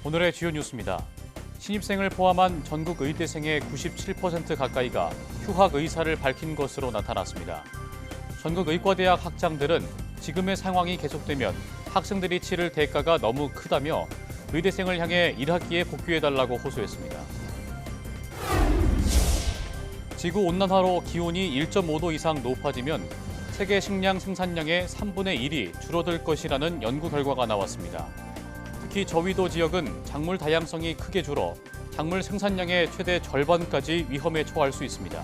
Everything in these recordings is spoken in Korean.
오늘의 주요 뉴스입니다. 신입생을 포함한 전국 의대생의 97% 가까이가 휴학 의사를 밝힌 것으로 나타났습니다. 전국 의과대학 학장들은 지금의 상황이 계속되면 학생들이 치를 대가가 너무 크다며 의대생을 향해 1학기에 복귀해달라고 호소했습니다. 지구온난화로 기온이 1.5도 이상 높아지면 세계 식량 생산량의 3분의 1이 줄어들 것이라는 연구 결과가 나왔습니다. 특히 저위도 지역은 작물 다양성이 크게 줄어 작물 생산량의 최대 절반까지 위험에 처할 수 있습니다.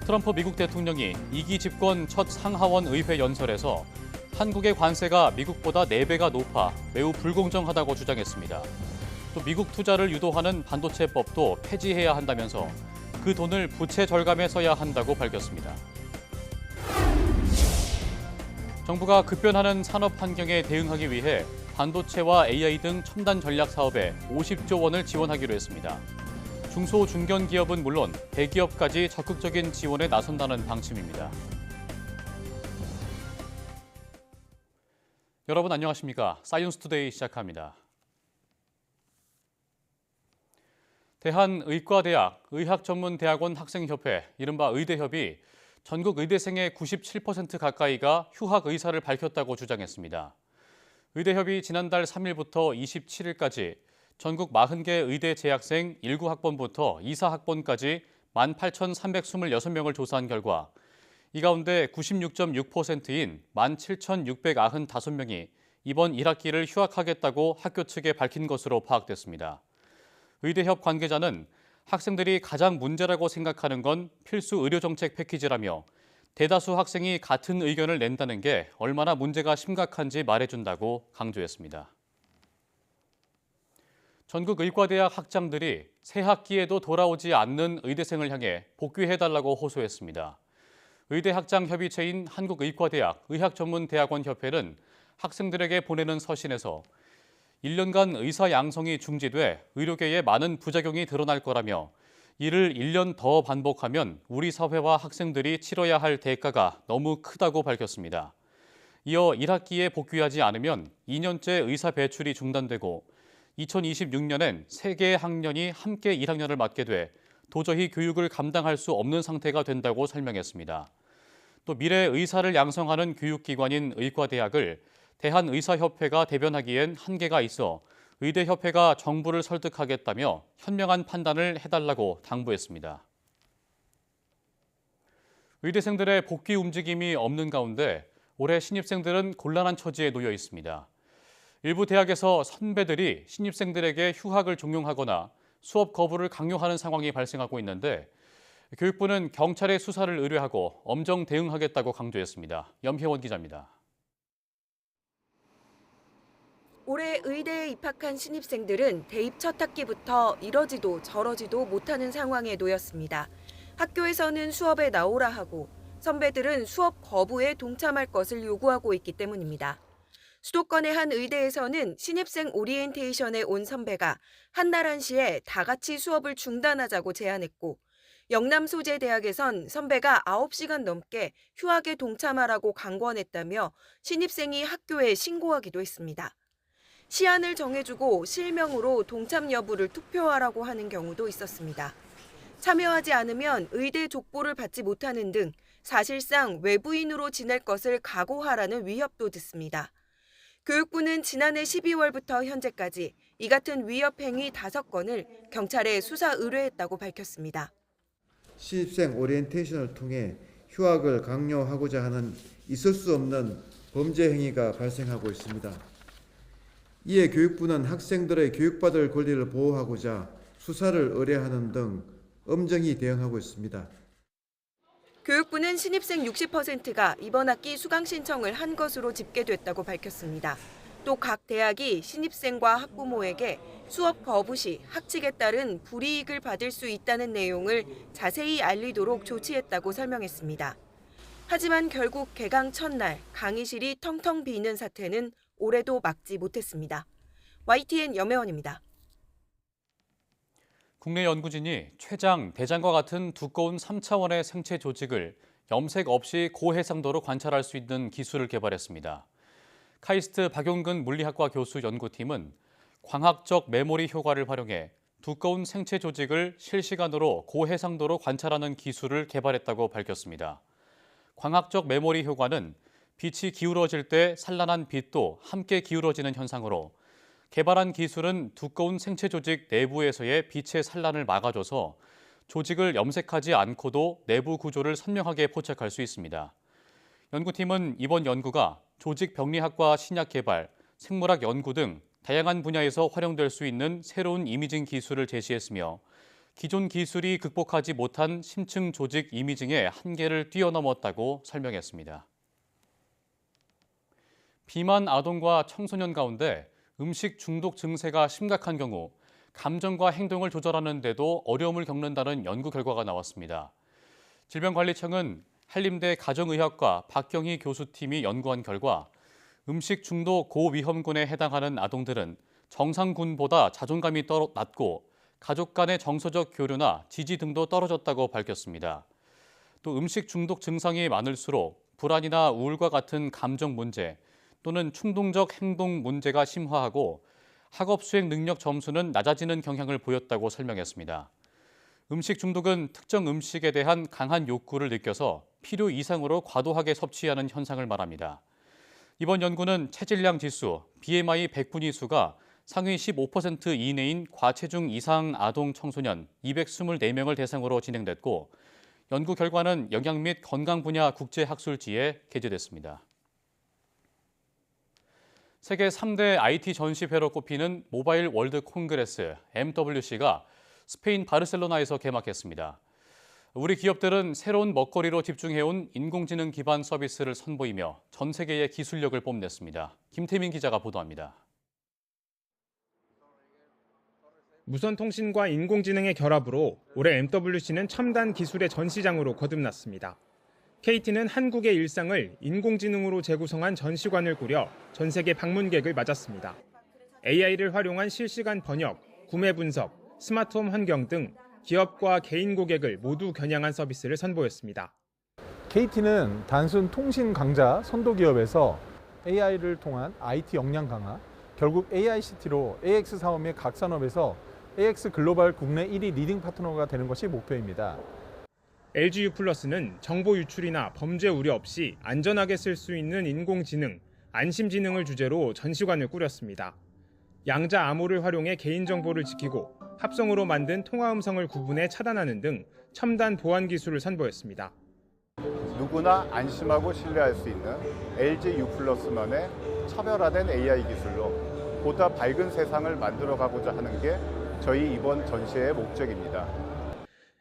트럼프 미국 대통령이 2기 집권 첫 상하원 의회 연설에서 한국의 관세가 미국보다 4배가 높아 매우 불공정하다고 주장했습니다. 또 미국 투자를 유도하는 반도체법도 폐지해야 한다면서 그 돈을 부채 절감에 써야 한다고 밝혔습니다. 정부가 급변하는 산업 환경에 대응하기 위해 반도체와 AI 등 첨단 전략 사업에 50조 원을 지원하기로 했습니다. 중소 중견 기업은 물론 대기업까지 적극적인 지원에 나선다는 방침입니다. 여러분 안녕하십니까? 사이언스 투데이 시작합니다. 대한의과대학 의학전문대학원 학생협회, 이른바 의대협이 전국 의대생의 97% 가까이가 휴학 의사를 밝혔다고 주장했습니다. 의대협이 지난달 3일부터 27일까지 전국 40개 의대 재학생 19학번부터 24학번까지 18,326명을 조사한 결과 이 가운데 96.6%인 17,695명이 이번 1학기를 휴학하겠다고 학교 측에 밝힌 것으로 파악됐습니다. 의대협 관계자는 학생들이 가장 문제라고 생각하는 건 필수 의료정책 패키지라며 대다수 학생이 같은 의견을 낸다는 게 얼마나 문제가 심각한지 말해준다고 강조했습니다. 전국 의과대학 학장들이 새 학기에도 돌아오지 않는 의대생을 향해 복귀해달라고 호소했습니다. 의대 학장 협의체인 한국의과대학 의학전문대학원협회는 학생들에게 보내는 서신에서 1년간 의사 양성이 중지돼 의료계에 많은 부작용이 드러날 거라며 이를 1년 더 반복하면 우리 사회와 학생들이 치러야 할 대가가 너무 크다고 밝혔습니다. 이어 1학기에 복귀하지 않으면 2년째 의사 배출이 중단되고 2026년엔 3개의 학년이 함께 1학년을 맡게 돼 도저히 교육을 감당할 수 없는 상태가 된다고 설명했습니다. 또 미래 의사를 양성하는 교육기관인 의과대학을 대한의사협회가 대변하기엔 한계가 있어 의대협회가 정부를 설득하겠다며 현명한 판단을 해달라고 당부했습니다. 의대생들의 복귀 움직임이 없는 가운데 올해 신입생들은 곤란한 처지에 놓여 있습니다. 일부 대학에서 선배들이 신입생들에게 휴학을 종용하거나 수업 거부를 강요하는 상황이 발생하고 있는데 교육부는 경찰의 수사를 의뢰하고 엄정 대응하겠다고 강조했습니다. 염혜원 기자입니다. 올해 의대에 입학한 신입생들은 대입 첫 학기부터 이러지도 저러지도 못하는 상황에 놓였습니다. 학교에서는 수업에 나오라 하고 선배들은 수업 거부에 동참할 것을 요구하고 있기 때문입니다. 수도권의 한 의대에서는 신입생 오리엔테이션에 온 선배가 한날 한시에 다 같이 수업을 중단하자고 제안했고 영남소재대학에선 선배가 9시간 넘게 휴학에 동참하라고 강권했다며 신입생이 학교에 신고하기도 했습니다. 시한을 정해주고 실명으로 동참 여부를 투표하라고 하는 경우도 있었습니다. 참여하지 않으면 의대 족보를 받지 못하는 등 사실상 외부인으로 지낼 것을 각오하라는 위협도 듣습니다. 교육부는 지난해 12월부터 현재까지 이 같은 위협 행위 5건을 경찰에 수사 의뢰했다고 밝혔습니다. 신입생 오리엔테이션을 통해 휴학을 강요하고자 하는 있을 수 없는 범죄 행위가 발생하고 있습니다. 이에 교육부는 학생들의 교육받을 권리를 보호하고자 수사를 의뢰하는 등 엄정히 대응하고 있습니다. 교육부는 신입생 60%가 이번 학기 수강 신청을 한 것으로 집계됐다고 밝혔습니다. 또 각 대학이 신입생과 학부모에게 수업 거부 시 학칙에 따른 불이익을 받을 수 있다는 내용을 자세히 알리도록 조치했다고 설명했습니다. 하지만 결국 개강 첫날 강의실이 텅텅 비는 사태는 올해도 막지 못했습니다. YTN 염혜원입니다. 국내 연구진이 췌장, 대장과 같은 두꺼운 3차원의 생체 조직을 염색 없이 고해상도로 관찰할 수 있는 기술을 개발했습니다. 카이스트 박용근 물리학과 교수 연구팀은 광학적 메모리 효과를 활용해 두꺼운 생체 조직을 실시간으로 고해상도로 관찰하는 기술을 개발했다고 밝혔습니다. 광학적 메모리 효과는 빛이 기울어질 때 산란한 빛도 함께 기울어지는 현상으로 개발한 기술은 두꺼운 생체 조직 내부에서의 빛의 산란을 막아줘서 조직을 염색하지 않고도 내부 구조를 선명하게 포착할 수 있습니다. 연구팀은 이번 연구가 조직 병리학과 신약 개발, 생물학 연구 등 다양한 분야에서 활용될 수 있는 새로운 이미징 기술을 제시했으며 기존 기술이 극복하지 못한 심층 조직 이미징의 한계를 뛰어넘었다고 설명했습니다. 비만 아동과 청소년 가운데 음식 중독 증세가 심각한 경우 감정과 행동을 조절하는 데도 어려움을 겪는다는 연구 결과가 나왔습니다. 질병관리청은 한림대 가정의학과 박경희 교수팀이 연구한 결과 음식 중독 고위험군에 해당하는 아동들은 정상군보다 자존감이 낮고 가족 간의 정서적 교류나 지지 등도 떨어졌다고 밝혔습니다. 또 음식 중독 증상이 많을수록 불안이나 우울과 같은 감정 문제 또는 충동적 행동 문제가 심화하고 학업 수행 능력 점수는 낮아지는 경향을 보였다고 설명했습니다. 음식 중독은 특정 음식에 대한 강한 욕구를 느껴서 필요 이상으로 과도하게 섭취하는 현상을 말합니다. 이번 연구는 체질량 지수, BMI 100분위 수가 상위 15% 이내인 과체중 이상 아동 청소년 224명을 대상으로 진행됐고 연구 결과는 영양 및 건강 분야 국제학술지에 게재됐습니다. 세계 3대 IT 전시회로 꼽히는 모바일 월드 콩그레스 MWC가 스페인 바르셀로나에서 개막했습니다. 우리 기업들은 새로운 먹거리로 집중해온 인공지능 기반 서비스를 선보이며 전 세계의 기술력을 뽐냈습니다. 김태민 기자가 보도합니다. 무선 통신과 인공지능의 결합으로 올해 MWC는 첨단 기술의 전시장으로 거듭났습니다. KT는 한국의 일상을 인공지능으로 재구성한 전시관을 꾸려 전 세계 방문객을 맞았습니다. AI를 활용한 실시간 번역, 구매 분석, 스마트홈 환경 등 기업과 개인 고객을 모두 겨냥한 서비스를 선보였습니다. KT는 단순 통신 강자 선도 기업에서 AI를 통한 IT 역량 강화, 결국 AICT로 AX 사업의 각 산업에서 AX 글로벌 국내 1위 리딩 파트너가 되는 것이 목표입니다. LGU+는 정보 유출이나 범죄 우려 없이 안전하게 쓸 수 있는 인공지능, 안심지능을 주제로 전시관을 꾸렸습니다. 양자 암호를 활용해 개인정보를 지키고 합성으로 만든 통화음성을 구분해 차단하는 등 첨단 보안 기술을 선보였습니다. 누구나 안심하고 신뢰할 수 있는 LGU+만의 차별화된 AI 기술로 보다 밝은 세상을 만들어가고자 하는 게 저희 이번 전시회의 목적입니다.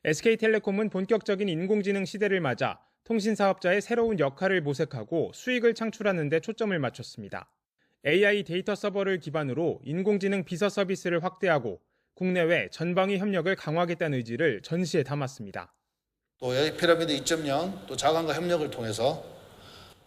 SK텔레콤은 본격적인 인공지능 시대를 맞아 통신사업자의 새로운 역할을 모색하고 수익을 창출하는 데 초점을 맞췄습니다. AI 데이터 서버를 기반으로 인공지능 비서 서비스를 확대하고 국내외 전방위 협력을 강화하겠다는 의지를 전시에 담았습니다. 또 AI 피라미드 2.0, 또 자관과 협력을 통해서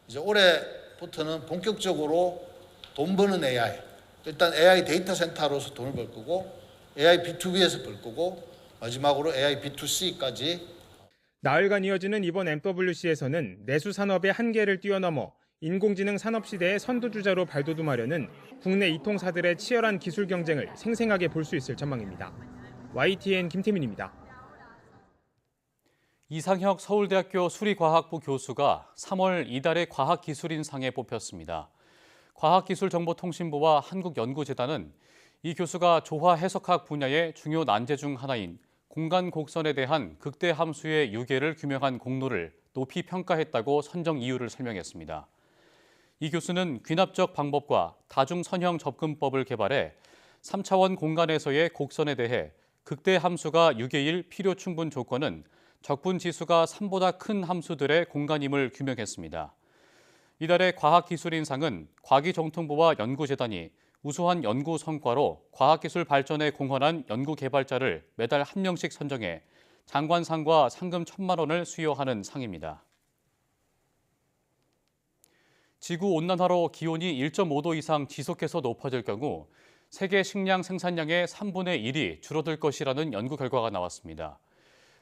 이제 올해부터는 본격적으로 돈 버는 AI, 일단 AI 데이터 센터로서 돈을 벌 거고 AI B2B에서 벌 거고 마지막으로 AI B2C까지. 나흘간 이어지는 이번 MWC에서는 내수 산업의 한계를 뛰어넘어 인공지능 산업 시대의 선두주자로 발돋움하려는 국내 이통사들의 치열한 기술 경쟁을 생생하게 볼 수 있을 전망입니다. YTN 김태민입니다. 이상혁 서울대학교 수리과학부 교수가 3월 이달의 과학기술인상에 뽑혔습니다. 과학기술정보통신부와 한국연구재단은 이 교수가 조화 해석학 분야의 중요 난제 중 하나인 공간 곡선에 대한 극대 함수의 유계를 규명한 공로를 높이 평가했다고 선정 이유를 설명했습니다. 이 교수는 귀납적 방법과 다중선형 접근법을 개발해 3차원 공간에서의 곡선에 대해 극대 함수가 유계일 필요 충분 조건은 적분 지수가 3보다 큰 함수들의 공간임을 규명했습니다. 이달의 과학기술인상은 과기정통부와 연구재단이 우수한 연구 성과로 과학기술 발전에 공헌한 연구개발자를 매달 1명씩 선정해 장관상과 상금 1,000만 원을 수여하는 상입니다. 지구온난화로 기온이 1.5도 이상 지속해서 높아질 경우 세계 식량 생산량의 3분의 1이 줄어들 것이라는 연구 결과가 나왔습니다.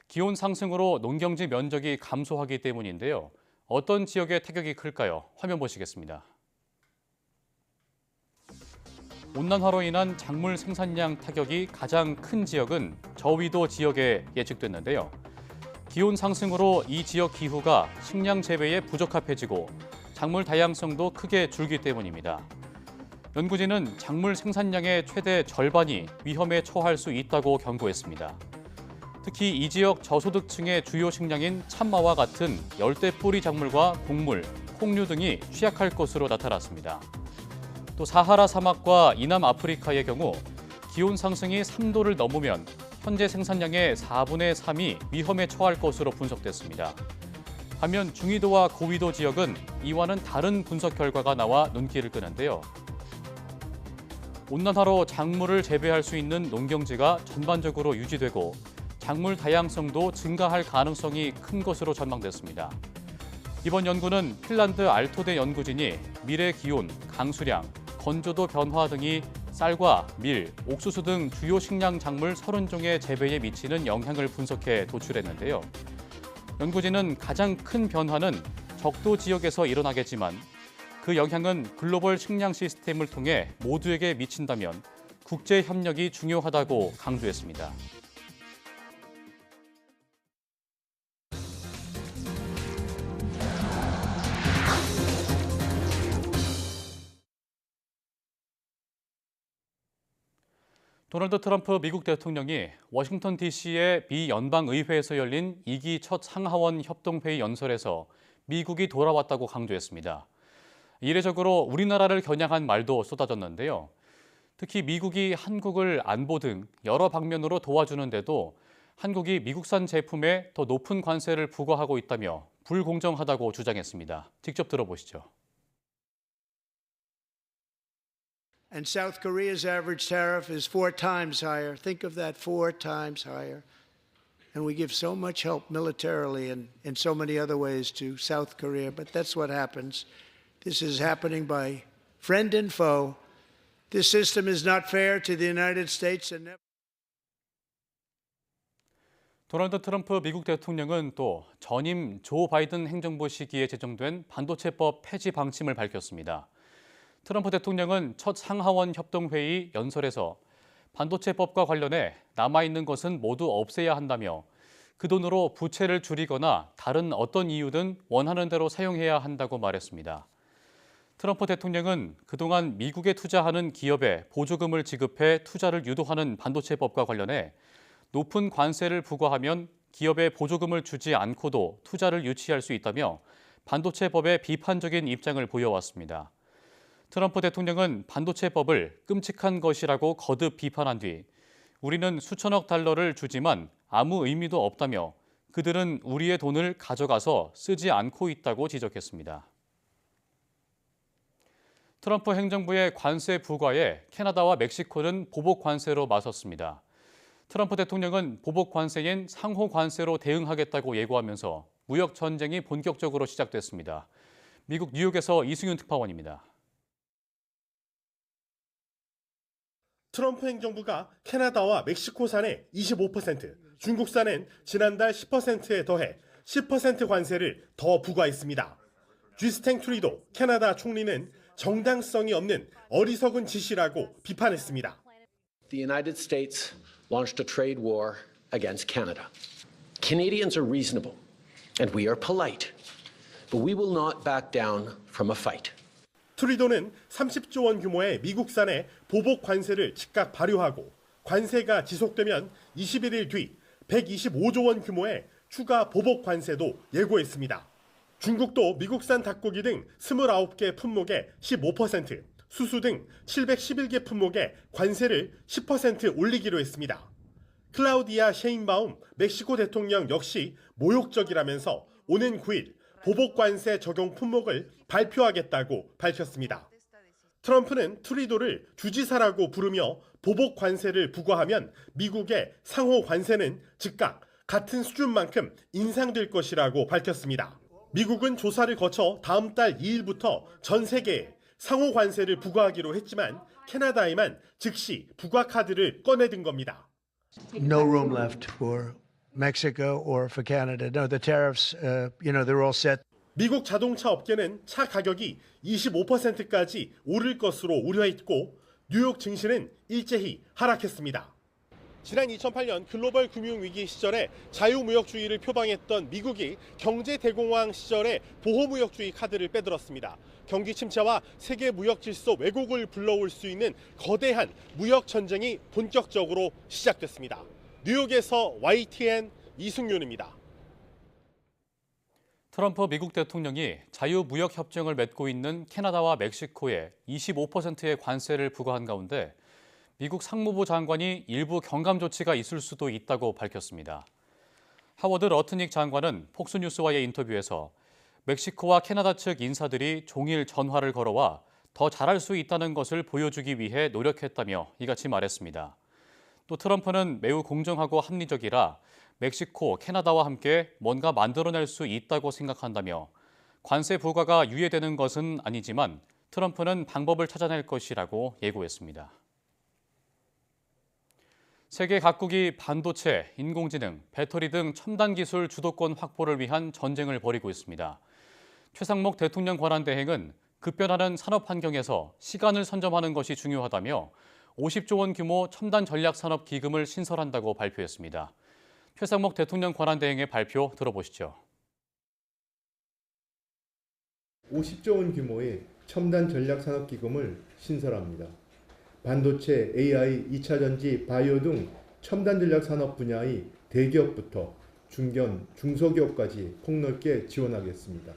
기온 상승으로 농경지 면적이 감소하기 때문인데요. 어떤 지역에 타격이 클까요? 화면 보시겠습니다. 온난화로 인한 작물 생산량 타격이 가장 큰 지역은 저위도 지역에 예측됐는데요. 기온 상승으로 이 지역 기후가 식량 재배에 부적합해지고 작물 다양성도 크게 줄기 때문입니다. 연구진은 작물 생산량의 최대 절반이 위험에 처할 수 있다고 경고했습니다. 특히 이 지역 저소득층의 주요 식량인 참마와 같은 열대 뿌리 작물과 곡물, 콩류 등이 취약할 것으로 나타났습니다. 또 사하라 사막과 이남 아프리카의 경우 기온 상승이 3도를 넘으면 현재 생산량의 4분의 3이 위험에 처할 것으로 분석됐습니다. 반면 중위도와 고위도 지역은 이와는 다른 분석 결과가 나와 눈길을 끄는데요. 온난화로 작물을 재배할 수 있는 농경지가 전반적으로 유지되고 작물 다양성도 증가할 가능성이 큰 것으로 전망됐습니다. 이번 연구는 핀란드 알토대 연구진이 미래 기온, 강수량, 건조도 변화 등이 쌀과 밀, 옥수수 등 주요 식량 작물 30종의 재배에 미치는 영향을 분석해 도출했는데요. 연구진은 가장 큰 변화는 적도 지역에서 일어나겠지만 그 영향은 글로벌 식량 시스템을 통해 모두에게 미친다면 국제 협력이 중요하다고 강조했습니다. 도널드 트럼프 미국 대통령이 워싱턴 DC의 미 연방의회에서 열린 2기 첫 상하원 협동회의 연설에서 미국이 돌아왔다고 강조했습니다. 이례적으로 우리나라를 겨냥한 말도 쏟아졌는데요. 특히 미국이 한국을 안보 등 여러 방면으로 도와주는데도 한국이 미국산 제품에 더 높은 관세를 부과하고 있다며 불공정하다고 주장했습니다. 직접 들어보시죠. And South Korea's average tariff is 4 times higher. Think of that, 4 times higher. And we give so much help militarily and in so many other ways to South Korea, but that's what happens. This is happening by friend and foe. This system is not fair to the United States and never. 도널드 트럼프 미국 대통령은 또 전임 조 바이든 행정부 시기에 제정된 반도체법 폐지 방침을 밝혔습니다. 트럼프 대통령은 첫 상하원 협동회의 연설에서 반도체법과 관련해 남아있는 것은 모두 없애야 한다며 그 돈으로 부채를 줄이거나 다른 어떤 이유든 원하는 대로 사용해야 한다고 말했습니다. 트럼프 대통령은 그동안 미국에 투자하는 기업에 보조금을 지급해 투자를 유도하는 반도체법과 관련해 높은 관세를 부과하면 기업에 보조금을 주지 않고도 투자를 유치할 수 있다며 반도체법에 비판적인 입장을 보여왔습니다. 트럼프 대통령은 반도체법을 끔찍한 것이라고 거듭 비판한 뒤 우리는 수천억 달러를 주지만 아무 의미도 없다며 그들은 우리의 돈을 가져가서 쓰지 않고 있다고 지적했습니다. 트럼프 행정부의 관세 부과에 캐나다와 멕시코는 보복 관세로 맞섰습니다. 트럼프 대통령은 보복 관세인 상호 관세로 대응하겠다고 예고하면서 무역 전쟁이 본격적으로 시작됐습니다. 미국 뉴욕에서 이승윤 특파원입니다. 트럼프 행정부가 캐나다와 멕시코산에 25%, 중국산엔 지난달 10%에 더해 10% 관세를 더 부과했습니다. 주스틴 트루도 캐나다 총리는 정당성이 없는 어리석은 짓이라고 비판했습니다. The United States launched a trade war against Canada. Canadians are reasonable and we are polite, but we will not back down from a fight. 트루도는 30조 원 규모의 미국산에 보복 관세를 즉각 발효하고 관세가 지속되면 21일 뒤 125조 원 규모의 추가 보복 관세도 예고했습니다. 중국도 미국산 닭고기 등 29개 품목에 15%, 수수 등 711개 품목에 관세를 10% 올리기로 했습니다. 클라우디아 셰인바움 멕시코 대통령 역시 모욕적이라면서 오는 9일 보복 관세 적용 품목을 발표하겠다고 밝혔습니다. 트럼프는 트루도를 주지사라고 부르며 보복 관세를 부과하면 미국의 상호 관세는 즉각 같은 수준만큼 인상될 것이라고 밝혔습니다. 미국은 조사를 거쳐 다음 달 2일부터 전 세계에 상호 관세를 부과하기로 했지만 캐나다에만 즉시 부과 카드를 꺼내든 겁니다. No room left for Mexico or for Canada. No, the tariffs, they're all set. 미국 자동차 업계는 차 가격이 25%까지 오를 것으로 우려했고 뉴욕 증시는 일제히 하락했습니다. 지난 2008년 글로벌 금융위기 시절에 자유무역주의를 표방했던 미국이 경제 대공황 시절에 보호무역주의 카드를 빼들었습니다. 경기 침체와 세계 무역 질서 왜곡을 불러올 수 있는 거대한 무역 전쟁이 본격적으로 시작됐습니다. 뉴욕에서 YTN 이승윤입니다. 트럼프 미국 대통령이 자유무역협정을 맺고 있는 캐나다와 멕시코에 25%의 관세를 부과한 가운데 미국 상무부 장관이 일부 경감 조치가 있을 수도 있다고 밝혔습니다. 하워드 러트닉 장관은 폭스뉴스와의 인터뷰에서 멕시코와 캐나다 측 인사들이 종일 전화를 걸어와 더 잘할 수 있다는 것을 보여주기 위해 노력했다며 이같이 말했습니다. 또 트럼프는 매우 공정하고 합리적이라 멕시코, 캐나다와 함께 뭔가 만들어낼 수 있다고 생각한다며 관세 부과가 유예되는 것은 아니지만 트럼프는 방법을 찾아낼 것이라고 예고했습니다. 세계 각국이 반도체, 인공지능, 배터리 등 첨단 기술 주도권 확보를 위한 전쟁을 벌이고 있습니다. 최상목 대통령 권한대행은 급변하는 산업 환경에서 시간을 선점하는 것이 중요하다며 50조 원 규모 첨단 전략 산업 기금을 신설한다고 발표했습니다. 최상목 대통령 권한대행의 발표 들어보시죠. 50조 원 규모의 첨단 전략 산업 기금을 신설합니다. 반도체, AI, 2차 전지, 바이오 등 첨단 전략 산업 분야의 대기업부터 중견, 중소기업까지 폭넓게 지원하겠습니다.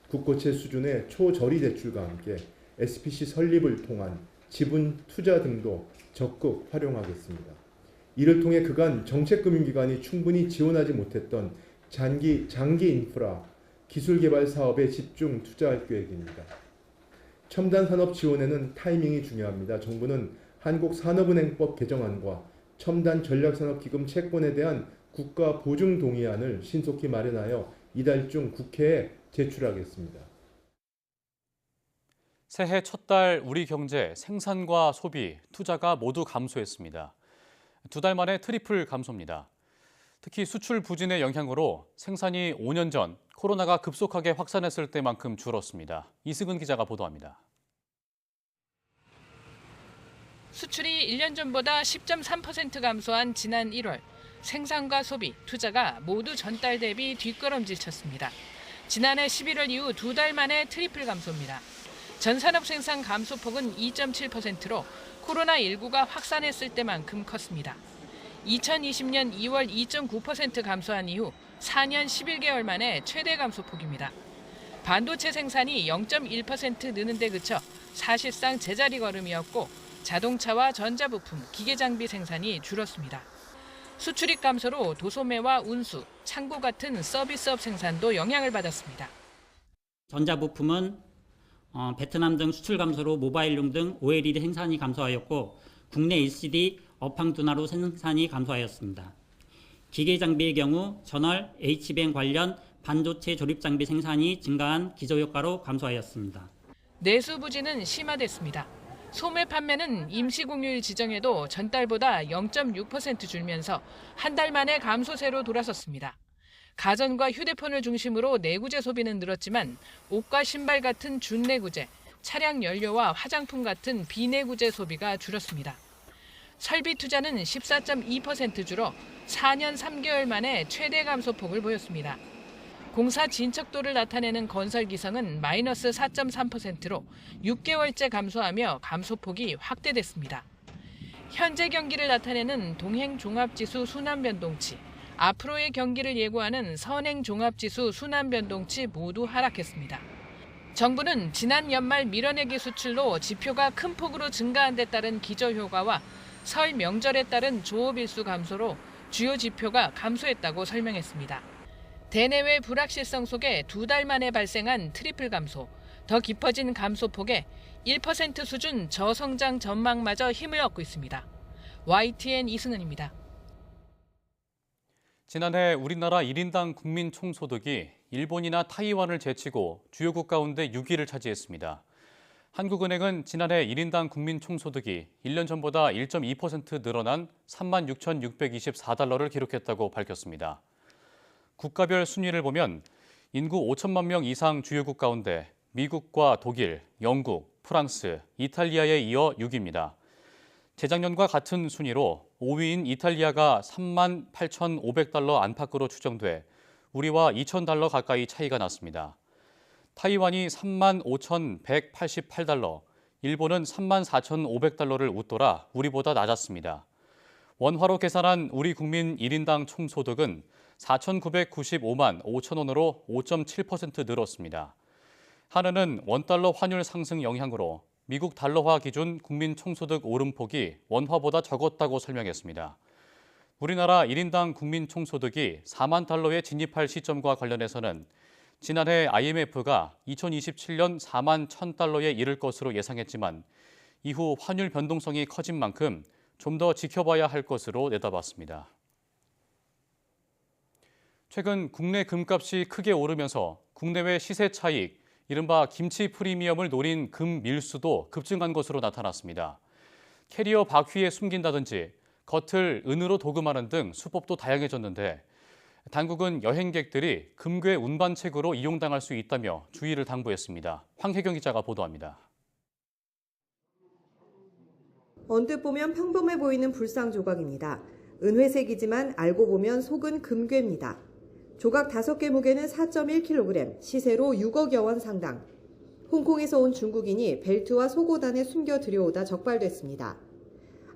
국고채 수준의 초저리 대출과 함께 SPC 설립을 통한 지분 투자 등도 적극 활용하겠습니다. 이를 통해 그간 정책금융기관이 충분히 지원하지 못했던 장기 인프라, 기술 개발 사업에 집중 투자할 계획입니다. 첨단 산업 지원에는 타이밍이 중요합니다. 정부는 한국산업은행법 개정안과 첨단 전략산업기금 채권에 대한 국가 보증 동의안을 신속히 마련하여 이달 중 국회에 제출하겠습니다. 새해 첫 달 우리 경제, 생산과 소비, 투자가 모두 감소했습니다. 두 달 만에 트리플 감소입니다. 특히 수출 부진의 영향으로 생산이 5년 전 코로나가 급속하게 확산했을 때만큼 줄었습니다. 이승은 기자가 보도합니다. 수출이 1년 전보다 10.3% 감소한 지난 1월. 생산과 소비, 투자가 모두 전달 대비 뒷걸음질 쳤습니다. 지난해 11월 이후 두 달 만에 트리플 감소입니다. 전산업 생산 감소폭은 2.7%로 코로나19가 확산했을 때만큼 컸습니다. 2020년 2월 2.9% 감소한 이후 4년 11개월 만에 최대 감소폭입니다. 반도체 생산이 0.1% 느는 데 그쳐 사실상 제자리 걸음이었고 자동차와 전자부품, 기계장비 생산이 줄었습니다. 수출입 감소로 도소매와 운수, 창고 같은 서비스업 생산도 영향을 받았습니다. 전자부품은 베트남 등 수출 감소로 모바일용 등 OLED 생산이 감소하였고 국내 LCD 업황 둔화로 생산이 감소하였습니다. 기계장비의 경우 전월, H뱅 관련 반도체 조립장비 생산이 증가한 기저효과로 감소하였습니다. 내수 부진은 심화됐습니다. 소매 판매는 임시공휴일 지정에도 전달보다 0.6% 줄면서 한 달 만에 감소세로 돌아섰습니다. 가전과 휴대폰을 중심으로 내구재 소비는 늘었지만 옷과 신발 같은 준내구재, 차량 연료와 화장품 같은 비내구재 소비가 줄었습니다. 설비 투자는 14.2% 줄어 4년 3개월 만에 최대 감소폭을 보였습니다. 공사 진척도를 나타내는 건설 기성은 마이너스 4.3%로 6개월째 감소하며 감소폭이 확대됐습니다. 현재 경기를 나타내는 동행종합지수 순환변동치, 앞으로의 경기를 예고하는 선행종합지수 순환변동치 모두 하락했습니다. 정부는 지난 연말 밀어내기 수출로 지표가 큰 폭으로 증가한 데 따른 기저효과와 설 명절에 따른 조업일수 감소로 주요 지표가 감소했다고 설명했습니다. 대내외 불확실성 속에 두 달 만에 발생한 트리플 감소, 더 깊어진 감소폭에 1% 수준 저성장 전망마저 힘을 얻고 있습니다. YTN 이승은입니다. 지난해 우리나라 1인당 국민 총소득이 일본이나 타이완을 제치고 주요국 가운데 6위를 차지했습니다. 한국은행은 지난해 1인당 국민 총소득이 1년 전보다 1.2% 늘어난 36,624달러를 기록했다고 밝혔습니다. 국가별 순위를 보면 인구 5천만 명 이상 주요국 가운데 미국과 독일, 영국, 프랑스, 이탈리아에 이어 6위입니다. 재작년과 같은 순위로 5위인 이탈리아가 38,500달러 안팎으로 추정돼 우리와 2,000달러 가까이 차이가 났습니다. 타이완이 35,188달러, 일본은 34,500달러를 웃돌아 우리보다 낮았습니다. 원화로 계산한 우리 국민 1인당 총소득은 4,995만 5천 원으로 5.7% 늘었습니다. 한은은 원달러 환율 상승 영향으로 미국 달러화 기준 국민 총소득 오름폭이 원화보다 적었다고 설명했습니다. 우리나라 1인당 국민 총소득이 4만 달러에 진입할 시점과 관련해서는 지난해 IMF가 2027년 4만 1,000달러에 이를 것으로 예상했지만 이후 환율 변동성이 커진 만큼 좀 더 지켜봐야 할 것으로 내다봤습니다. 최근 국내 금값이 크게 오르면서 국내외 시세 차익, 이른바 김치 프리미엄을 노린 금 밀수도 급증한 것으로 나타났습니다. 캐리어 바퀴에 숨긴다든지 겉을 은으로 도금하는 등 수법도 다양해졌는데 당국은 여행객들이 금괴 운반책으로 이용당할 수 있다며 주의를 당부했습니다. 황혜경 기자가 보도합니다. 언뜻 보면 평범해 보이는 불상 조각입니다. 은회색이지만 알고 보면 속은 금괴입니다. 조각 5개 무게는 4.1kg, 시세로 6억여 원 상당. 홍콩에서 온 중국인이 벨트와 속옷 안에 숨겨 들여오다 적발됐습니다.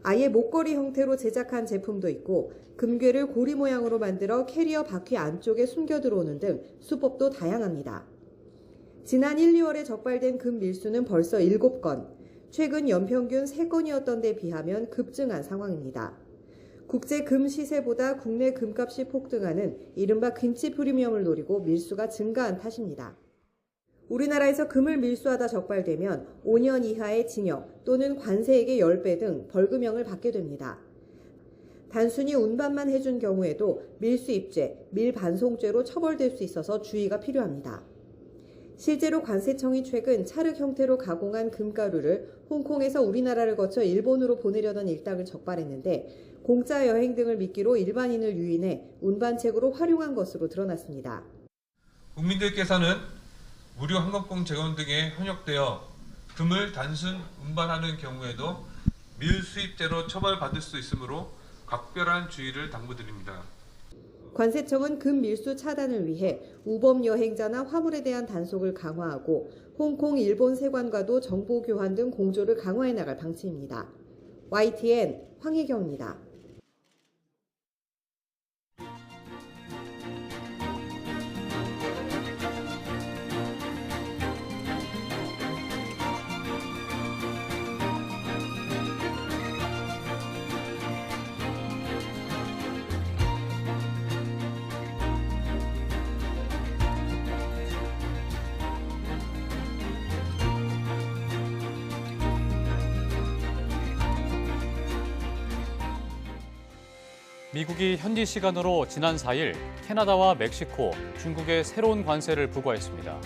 아예 목걸이 형태로 제작한 제품도 있고 금괴를 고리 모양으로 만들어 캐리어 바퀴 안쪽에 숨겨 들어오는 등 수법도 다양합니다. 지난 1, 2월에 적발된 금 밀수는 벌써 7건, 최근 연평균 3건이었던 데 비하면 급증한 상황입니다. 국제 금 시세보다 국내 금값이 폭등하는 이른바 김치 프리미엄을 노리고 밀수가 증가한 탓입니다. 우리나라에서 금을 밀수하다 적발되면 5년 이하의 징역 또는 관세액의 10배 등 벌금형을 받게 됩니다. 단순히 운반만 해준 경우에도 밀수입죄, 밀반송죄로 처벌될 수 있어서 주의가 필요합니다. 실제로 관세청이 최근 찰흙 형태로 가공한 금가루를 홍콩에서 우리나라를 거쳐 일본으로 보내려던 일당을 적발했는데 공짜 여행 등을 미끼로 일반인을 유인해 운반책으로 활용한 것으로 드러났습니다. 국민들께서는 무료 항공권 제공 등에 현역되어 금을 단순 운반하는 경우에도 밀수입죄로 처벌받을 수 있으므로 각별한 주의를 당부드립니다. 관세청은 금 밀수 차단을 위해 우범 여행자나 화물에 대한 단속을 강화하고 홍콩, 일본 세관과도 정보 교환 등 공조를 강화해 나갈 방침입니다. YTN 황혜경입니다. 미국이 현지 시간으로 지난 4일 캐나다와 멕시코, 중국에 새로운 관세를 부과했습니다.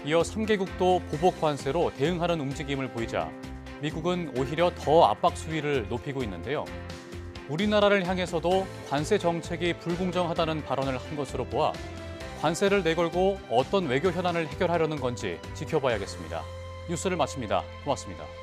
이어 3개국도 보복 관세로 대응하는 움직임을 보이자 미국은 오히려 더 압박 수위를 높이고 있는데요. 우리나라를 향해서도 관세 정책이 불공정하다는 발언을 한 것으로 보아 관세를 내걸고 어떤 외교 현안을 해결하려는 건지 지켜봐야겠습니다. 뉴스를 마칩니다. 고맙습니다.